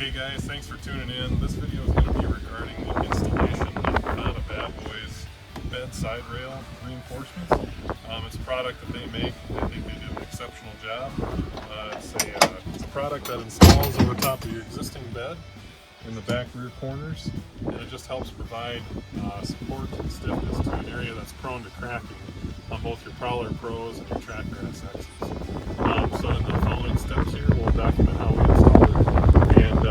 Okay guys, thanks for tuning in. This video is going to be regarding the installation of Grenada Bad Boys bed side rail reinforcements. It's a product that they make. I think they do an exceptional job. It's a product that installs over top of your existing bed in the back rear corners, and it just helps provide support and stiffness to an area that's prone to cracking on both your Prowler Pros and your Tracker SXs. So in the following steps here, we'll document how we install it and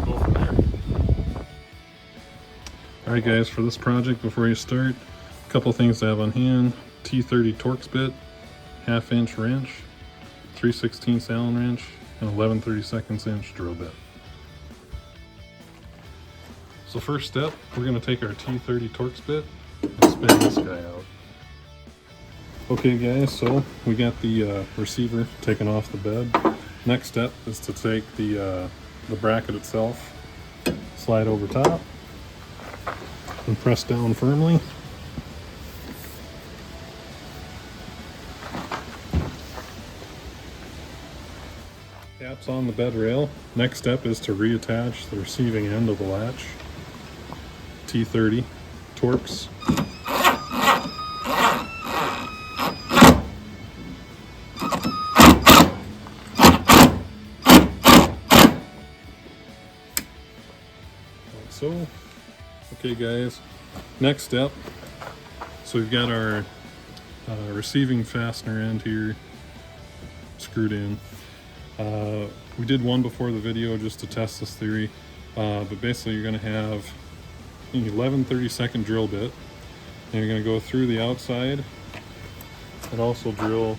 go from there. Alright guys, for this project, before you start, a couple things to have on hand. T30 Torx bit, 1/2 inch wrench, 3/16 Allen wrench, and 11/32 inch drill bit. So first step, we're going to take our T30 Torx bit and spin this guy out. Okay guys, so we got the receiver taken off the bed. Next step is to take the bracket itself, slide over top, and press down firmly. Caps on the bed rail. Next step is to reattach the receiving end of the latch. T30 Torx. Like so. Okay guys, next step. So we've got our receiving fastener end here screwed in. We did one before the video just to test this theory, but basically you're going to have an 11/32 drill bit, and you're going to go through the outside and also drill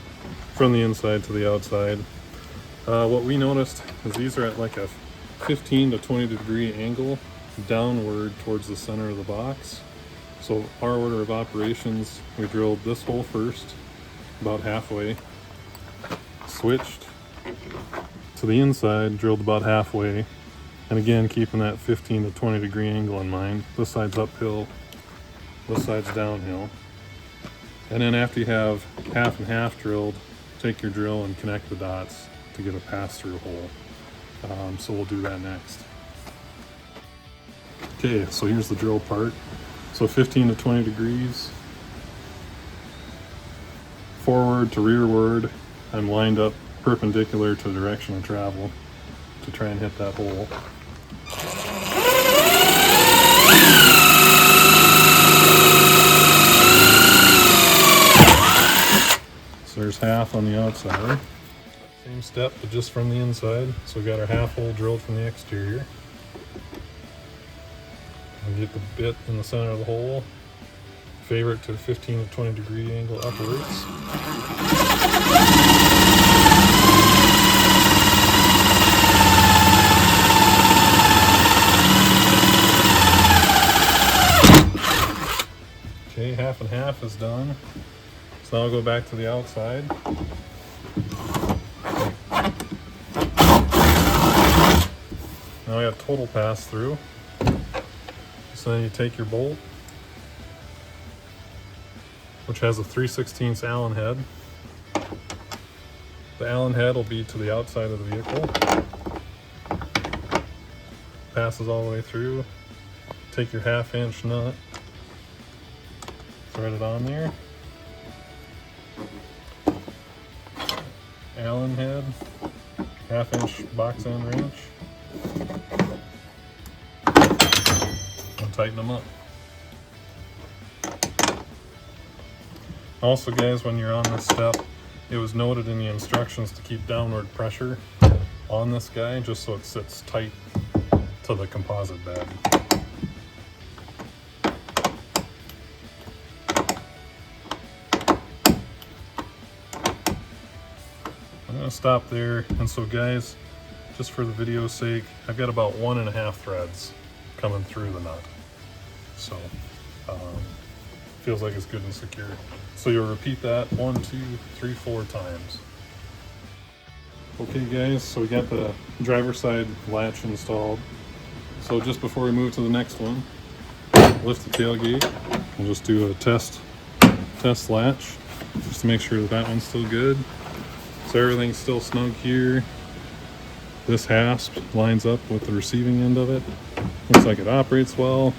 from the inside to the outside. What we noticed is these are at like a 15 to 20 degree angle downward towards the center of the box. So our order of operations, we drilled this hole first, about halfway, switched to the inside, drilled about halfway, and again keeping that 15 to 20 degree angle in mind. This side's uphill, this side's downhill. And then after you have half and half drilled, take your drill and connect the dots to get a pass-through hole. So we'll do that next. Okay, so here's the drill part. So 15 to 20 degrees, forward to rearward, and lined up perpendicular to the direction of travel to try and hit that hole. So there's half on the outside. Same step, but just from the inside. So we got our half hole drilled from the exterior. We get the bit in the center of the hole, favor it to a 15 to 20 degree angle upwards. Okay, half and half is done. So now I'll go back to the outside. Now we have total pass through. So then you take your bolt, which has a 3/16 Allen head. The Allen head will be to the outside of the vehicle. Passes all the way through. Take your 1/2 inch nut, thread it on there. Allen head, 1/2 inch box end wrench. And tighten them up. Also guys, when you're on this step, it was noted in the instructions to keep downward pressure on this guy just so it sits tight to the composite bed. I'm going to stop there, and so guys, just for the video's sake, I've got about 1.5 threads coming through the nut. So feels like it's good and secure. So you'll repeat that 1, 2, 3, 4 times. Okay guys, so we got the driver's side latch installed. So just before we move to the next one, lift the tailgate and just do a test latch just to make sure that that one's still good. So everything's still snug here. this hasp lines up with the receiving end of it. Looks like it operates well.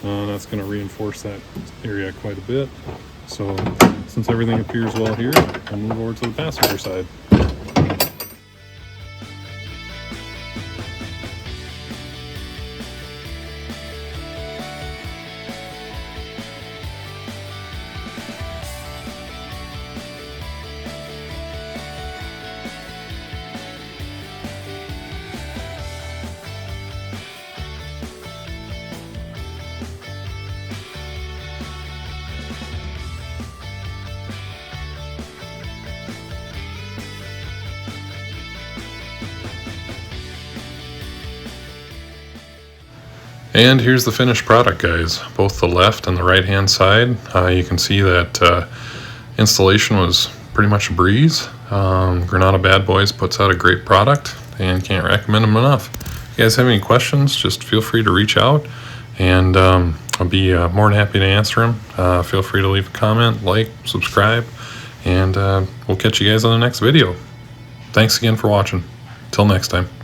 That's going to reinforce that area quite a bit. So since everything appears well here, I'll move over to the passenger side. And here's the finished product, guys. Both the left and the right hand side. You can see that installation was pretty much a breeze. Grenada Bad Boys puts out a great product and can't recommend them enough. If you guys have any questions, just feel free to reach out, and I'll be more than happy to answer them. Feel free to leave a comment, like, subscribe, and we'll catch you guys on the next video. Thanks again for watching. Till next time.